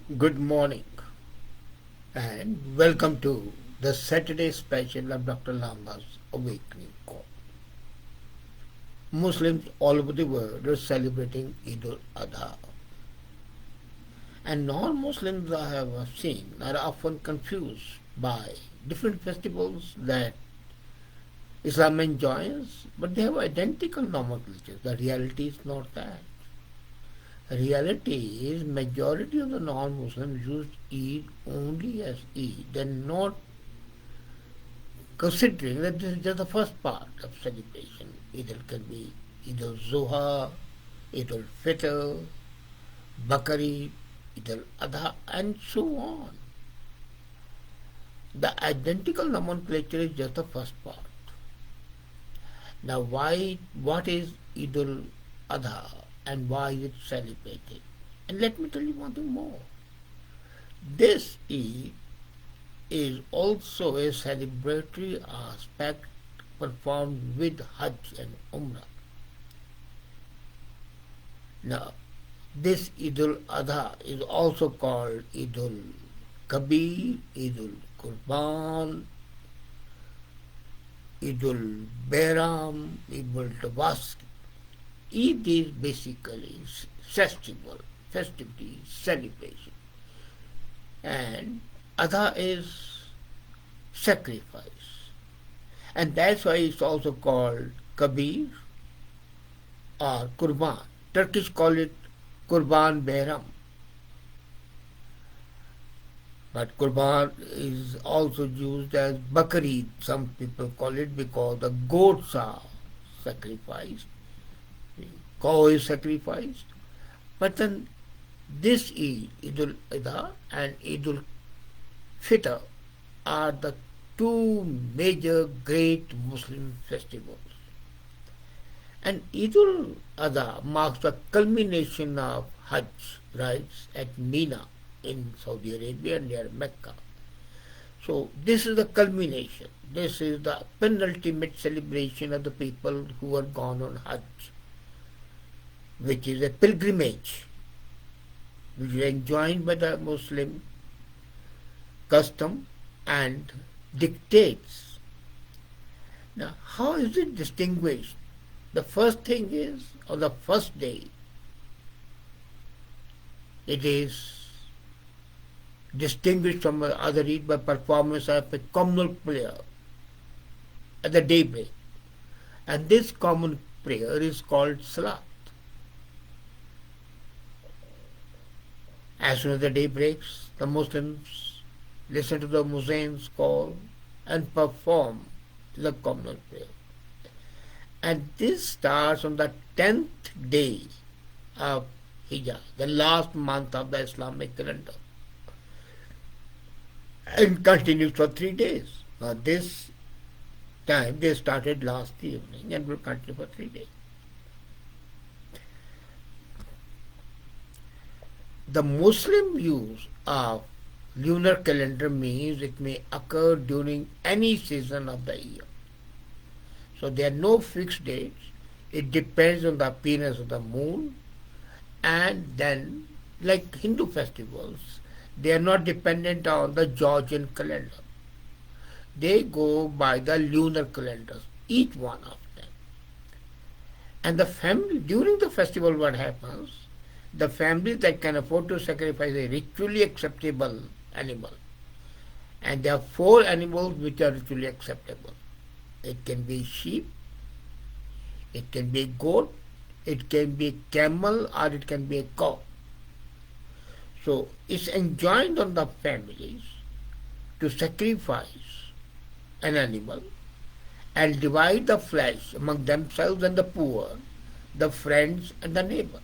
Good morning and welcome to the Saturday special of Dr. Lamba's Awakening Call. Muslims all over the world are celebrating Eid al-Adha, and non-Muslims I have seen are often confused by different festivals that Islam enjoins, but they have identical nomenclature. The reality is not that. Reality is majority of the non-Muslims use Eid only as Eid and not considering that this is just the first part of celebration. Eid can be Eid al-Zuha, Eid al-Fitr, Bakari, Eid al-Adha, and so on. The identical nomenclature is just the first part. Now, what is Eid al-Adha and why is it celebrated? And let me tell you one thing more. This Eid is also a celebratory aspect performed with Hajj and Umrah. Now, this Eid al-Adha is also called Eid al-Kabir, Eid al-Qurban, Eid al-Bayram, Eid al-Tabaski. Eid is basically festival, festivity, celebration. And Adha is sacrifice. And that's why it's also called Kabir or Qurban. Turkish call it Qurban Bayram. But Qurban is also used as Bakari, some people call it, because the goats are sacrificed, the cow is sacrificed. But then this Eid al-Adha and Eid al-Fitr are the two major great Muslim festivals. And Eid al-Adha marks the culmination of Hajj rites at Mina in Saudi Arabia near Mecca. So this is the culmination. This is the penultimate celebration of the people who are gone on Hajj, which is a pilgrimage, which is enjoined by the Muslim custom and dictates. Now, how is it distinguished? The first thing is, on the first day, it is distinguished from other Eid by performance of a communal prayer at the daybreak. And this common prayer is called Salat. As soon as the day breaks, the Muslims listen to the Muezzin's call and perform the communal prayer. And this starts on the 10th day of Hijjah, the last month of the Islamic calendar, and continues for 3 days. Now this time they started last evening and will continue for 3 days. The Muslim use of lunar calendar means it may occur during any season of the year. So there are no fixed dates. It depends on the appearance of the moon, and then, like Hindu festivals, they are not dependent on the Georgian calendar. They go by the lunar calendars, each one of them. And the family, during the festival, what happens? The families that can afford to sacrifice a ritually acceptable animal, and there are 4 animals which are ritually acceptable. It can be sheep, it can be goat, it can be camel, or it can be a cow. So it's enjoined on the families to sacrifice an animal and divide the flesh among themselves and the poor, the friends and the neighbors.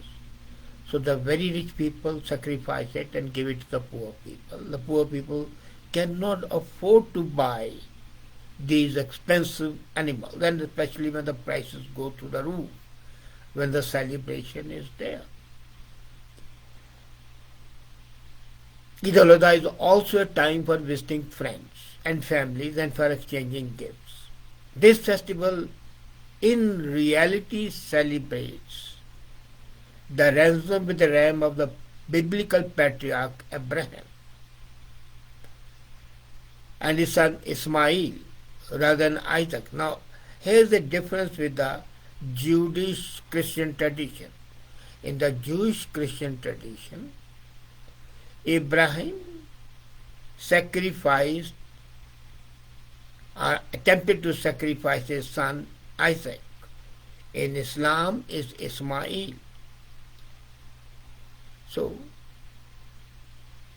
So the very rich people sacrifice it and give it to the poor people. The poor people cannot afford to buy these expensive animals, and especially when the prices go through the roof, when the celebration is there. Eid al-Adha is also a time for visiting friends and families and for exchanging gifts. This festival in reality celebrates the ransom with the ram of the biblical patriarch Abraham and his son Ismail rather than Isaac. Now, here's the difference with the Jewish Christian tradition. In the Jewish Christian tradition, Abraham sacrificed or attempted to sacrifice his son Isaac. In Islam is Ismail. So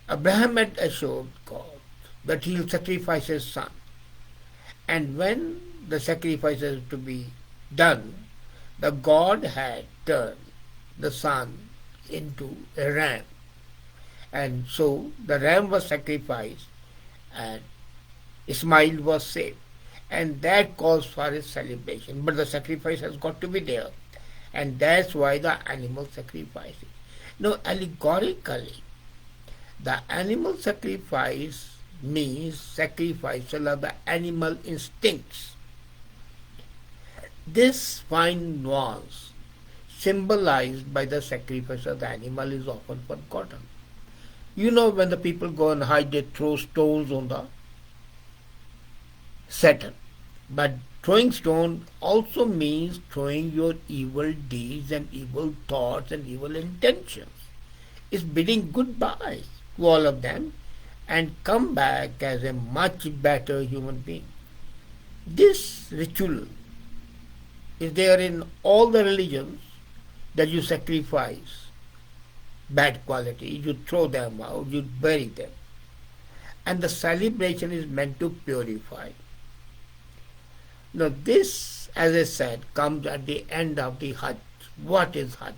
Abraham had assured God that he will sacrifice his son. And when the sacrifice is to be done, the God had turned the son into a ram. And so the ram was sacrificed and Ismail was saved. And that calls for a celebration. But the sacrifice has got to be there. And that's why the animal sacrifices. Now, allegorically, the animal sacrifice means sacrificial of the animal instincts. This fine nuance symbolized by the sacrifice of the animal is often forgotten. You know, when the people go and hide, they throw stones on the Saturn. But throwing stone also means throwing your evil deeds and evil thoughts and evil intentions. It's bidding goodbye to all of them and come back as a much better human being. This ritual is there in all the religions, that you sacrifice bad qualities, you throw them out, you bury them. And the celebration is meant to purify. Now this, as I said, comes at the end of the Hajj. What is Hajj?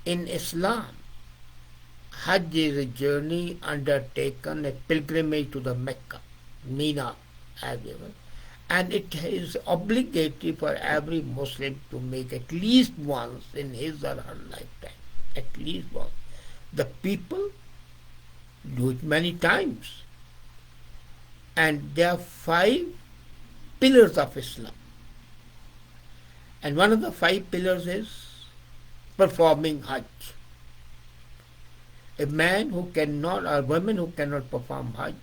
In Islam, Hajj is a journey undertaken, a pilgrimage to the Mecca, Mina, everywhere. And it is obligatory for every Muslim to make at least once in his or her lifetime. At least once. The people do it many times. And there are 5 pillars of Islam. And one of the 5 pillars is performing Hajj. A man who cannot, or woman who cannot perform Hajj,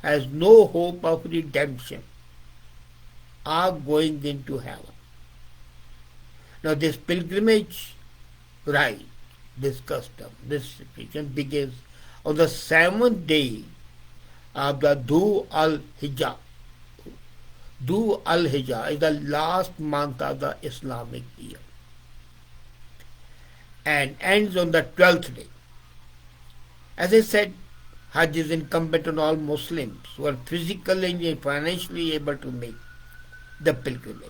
has no hope of redemption, are going into heaven. Now this pilgrimage rite, this custom, this tradition begins on the 7th day of the Dhu al-Hijjah. Dhu al-Hijjah is the last month of the Islamic year and ends on the 12th day. As I said, Hajj is incumbent on all Muslims who are physically and financially able to make the pilgrimage.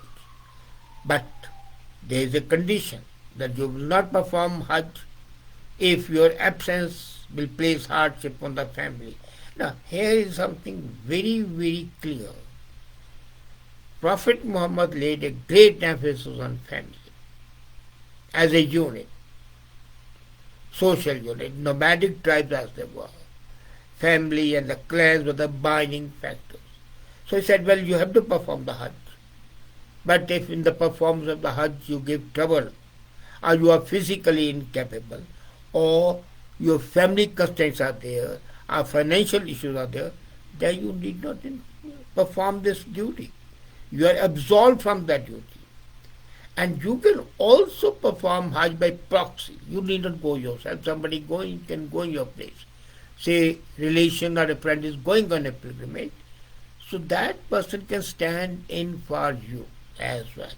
But there is a condition that you will not perform Hajj if your absence will place hardship on the family. Now, here is something very, very clear. Prophet Muhammad laid a great emphasis on family as a unit, social unit, nomadic tribes as they were. Family and the clans were the binding factors. So he said, well, you have to perform the Hajj. But if in the performance of the Hajj you give trouble, or you are physically incapable, or your family constraints are there, or financial issues are there, then you need not perform this duty. You are absolved from that duty. And you can also perform Hajj by proxy. You need not go yourself. Somebody going can go in your place. Say, relation or a friend is going on a pilgrimage, so that person can stand in for you as well.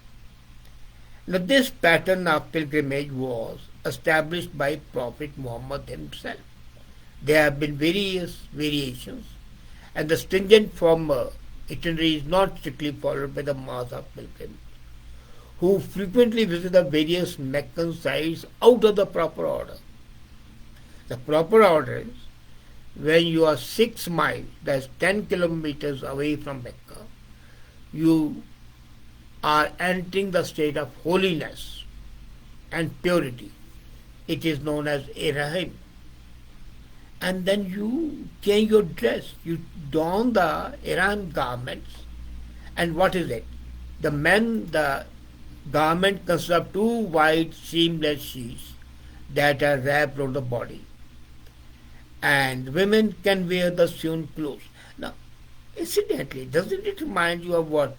Now this pattern of pilgrimage was established by Prophet Muhammad himself. There have been various variations, and the stringent former itinerary is not strictly followed by the mass of pilgrims, who frequently visit the various Meccan sites out of the proper order. The proper order is when you are 6 miles, that's 10 kilometers away from Mecca, you are entering the state of holiness and purity. It is known as Irahim. And then you change your dress. You don the Iran garments. And what is it? The garment consists of 2 white seamless sheets that are wrapped around the body, and women can wear the sewn clothes. Now, incidentally, doesn't it remind you of what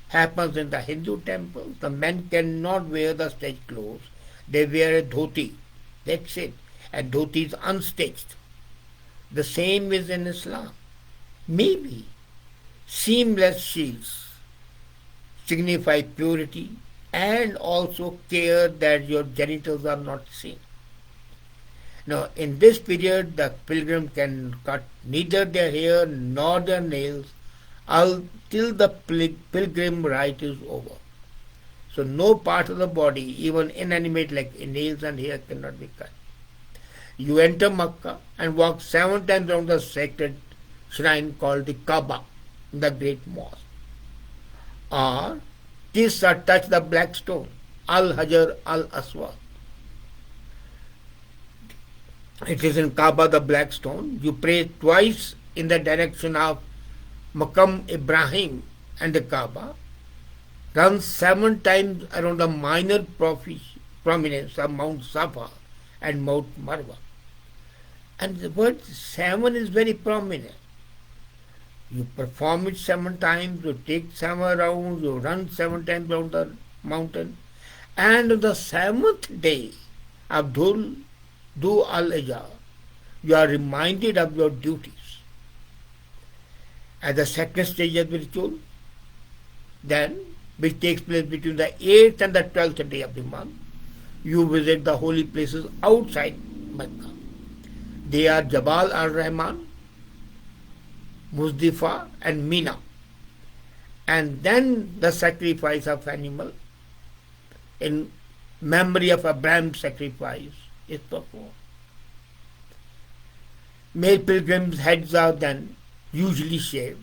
happens in the Hindu temples? The men cannot wear the stitched clothes. They wear a dhoti. That's it. And dhoti is unstitched. The same is in Islam. Maybe seamless sheets signify purity and also care that your genitals are not seen. Now, in this period, the pilgrim can cut neither their hair nor their nails until the pilgrim rite is over. So, no part of the body, even inanimate like nails and hair, cannot be cut. You enter Makkah and walk 7 times around the sacred shrine called the Kaaba, the great mosque. Or kiss or touch the black stone, Al-Hajar Al-Aswad. It is in Kaaba, the black stone. You pray twice in the direction of Maqam Ibrahim and the Kaaba. Run 7 times around the minor prominence of Mount Safa and Mount Marwa. And the word 7 is very prominent. You perform it 7 times, you take 7 rounds, you run 7 times around the mountain. And on the 7th day of Dhul al-Adha, you are reminded of your duties. At the second stage of the ritual, then, which takes place between the 8th and the 12th day of the month, you visit the holy places outside Mecca. They are Jabal al-Rahman, Muzdalifah and Mina. And then the sacrifice of animal in memory of Abraham's sacrifice is performed. Male pilgrims' heads are then usually shaved.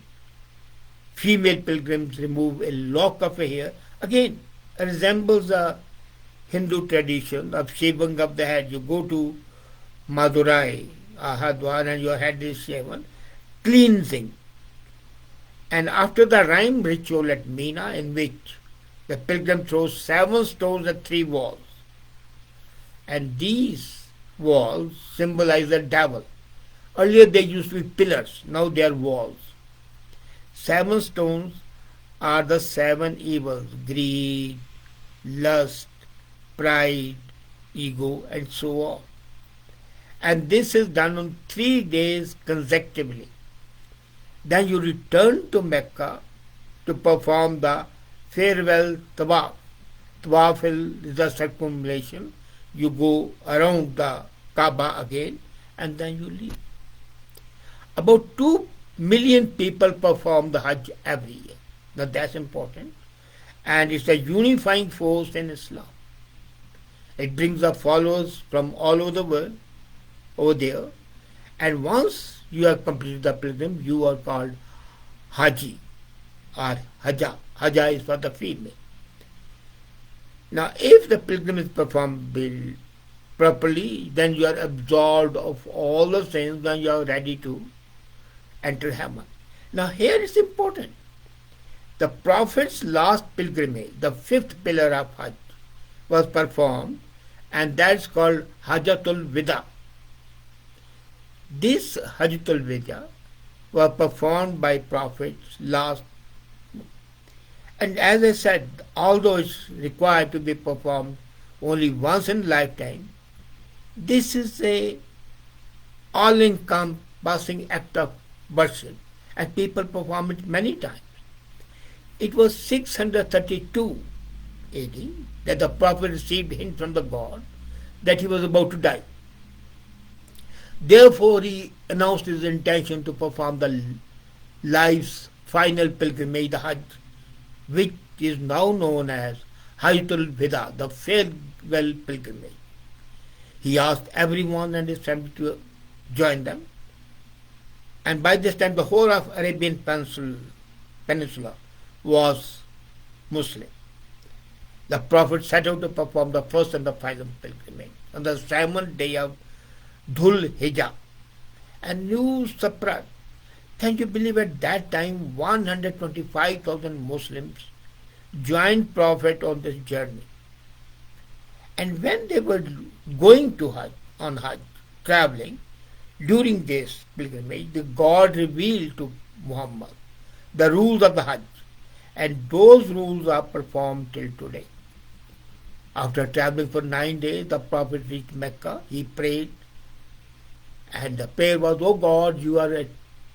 Female pilgrims remove a lock of a hair. Again, it resembles a Hindu tradition of shaving of the head. You go to Madurai, Ahadwar, and your head is shaven. Cleansing. And after the rhyme ritual at Mina, in which the pilgrim throws 7 stones at 3 walls, and these walls symbolize the devil. Earlier they used to be pillars, now they are walls. 7 stones are the 7 evils: greed, lust, pride, ego, and so on. And this is done on 3 days consecutively. Then you return to Mecca to perform the farewell tawaf. Tawaf is the circumambulation. You go around the Kaaba again and then you leave. About 2 million people perform the Hajj every year. Now that's important. And it's a unifying force in Islam. It brings the followers from all over the world over there. And once you have completed the pilgrim, you are called Haji or Haja. Haja is for the female. Now, if the pilgrim is performed properly, then you are absolved of all the sins and you are ready to enter heaven. Now, here is important. The Prophet's last pilgrimage, the 5th pillar of Hajj, was performed, and that's called Hajjatul Wida. This Hajjatul Wida was performed by Prophet's last. And as I said, although it's required to be performed only once in a lifetime, this is a all-encompassing act of worship, and people perform it many times. It was 632 AD that the Prophet received a hint from the God that he was about to die. Therefore, he announced his intention to perform the life's final pilgrimage, the Hajj, which is now known as Hajjatul Wida, the farewell pilgrimage. He asked everyone and his family to join them. And by this time, the whole of Arabian Peninsula was Muslim. The Prophet set out to perform the first and the final pilgrimage on the 7th day of Dhul Hijjah. And you surprised. Can you believe at that time 125,000 Muslims joined Prophet on this journey? And when they were going to Hajj, on Hajj, traveling, during this pilgrimage, the God revealed to Muhammad the rules of the Hajj, and those rules are performed till today. After traveling for 9 days, the Prophet reached Mecca. He prayed, and the prayer was, O God, you are at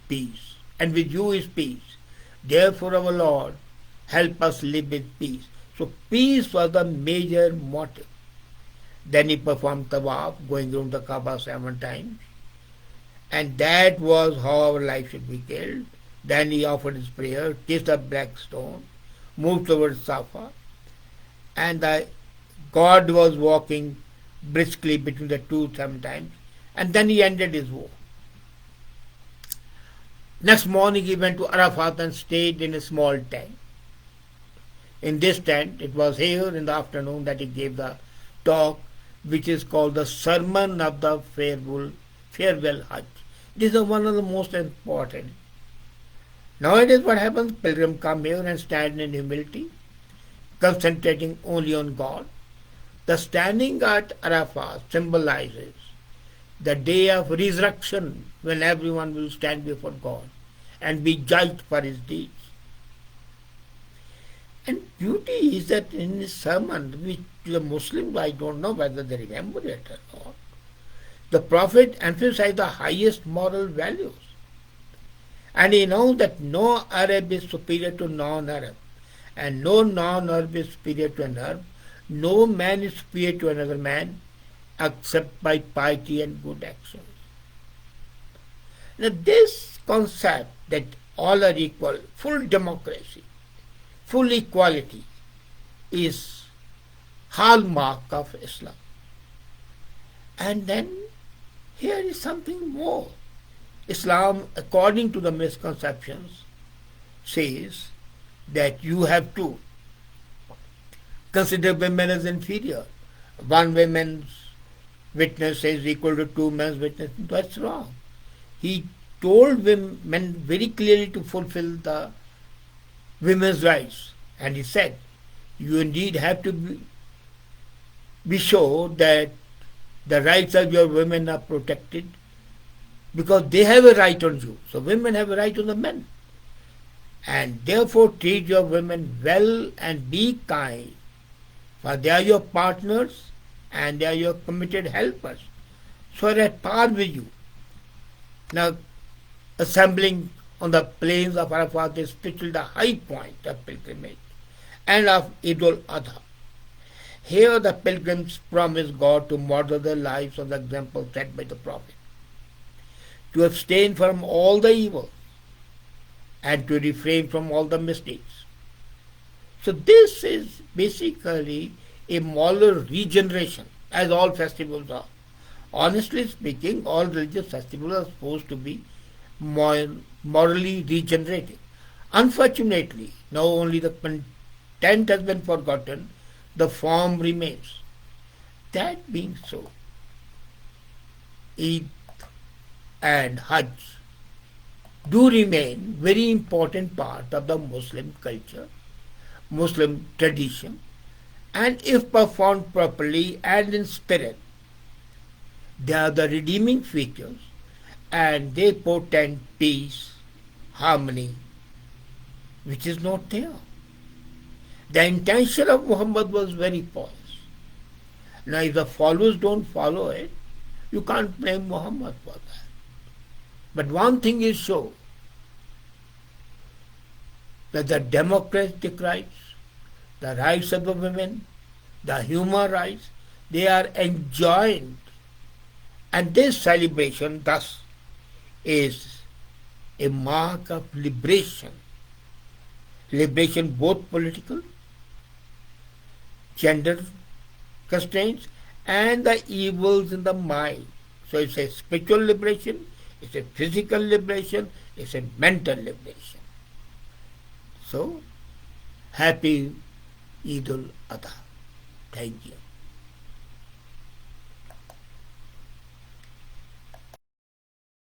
peace, and with you is peace. Therefore, our Lord, help us live with peace. So peace was the major motive. Then he performed tawaf, going around the Kaaba 7 times. And that was how our life should be killed. Then he offered his prayer, kissed a black stone, moved towards Safa, and the God was walking briskly between the two 7 times, and then he ended his war. Next morning he went to Arafat and stayed in a small tent. In this tent, it was here in the afternoon that he gave the talk, which is called the Sermon of the Farewell Hajj. This is one of the most important. Nowadays what happens, pilgrims come here and stand in humility, concentrating only on God. The standing at Arafat symbolizes the day of resurrection, when everyone will stand before God and be judged for his deeds. And beauty is that in his sermon, which the Muslims, I don't know whether they remember it or not, the Prophet emphasized the highest moral values. And he knows that no Arab is superior to non-Arab, and no non-Arab is superior to an Arab. No man is superior to another man except by piety and good actions. Now this concept that all are equal, full democracy, full equality, is hallmark of Islam. And then here is something more. Islam, according to the misconceptions, says that you have to consider women as inferior. One woman's witness is equal to two men's witnesses. That's wrong. He told women very clearly to fulfill the women's rights. And he said, you indeed have to be sure that the rights of your women are protected, because they have a right on you. So women have a right on the men. And therefore treat your women well and be kind, for they are your partners and they are your committed helpers. So they're at par with you. Now, assembling on the plains of Arafat is spiritually the high point of pilgrimage and of Eid al-Adha. Here the pilgrims promise God to model their lives on the example set by the Prophet, to abstain from all the evil and to refrain from all the mistakes. So this is basically a moral regeneration, as all festivals are. Honestly speaking, all religious festivals are supposed to be morally regenerating. Unfortunately, now only the content has been forgotten, the form remains. That being so, Eid and Hajj do remain very important part of the Muslim culture, Muslim tradition, and if performed properly and in spirit, they are the redeeming features, and they portend peace, harmony, which is not there. The intention of Muhammad was very pious. Now if the followers don't follow it, you can't blame Muhammad for that. But one thing is sure, that the democratic rights, the rights of the women, the human rights, they are enjoined. And this celebration thus is a mark of liberation. Liberation both political, gender constraints, and the evils in the mind. So it's a spiritual liberation, it's a physical liberation, it's a mental liberation. So, happy Eid al-Adha. Thank you.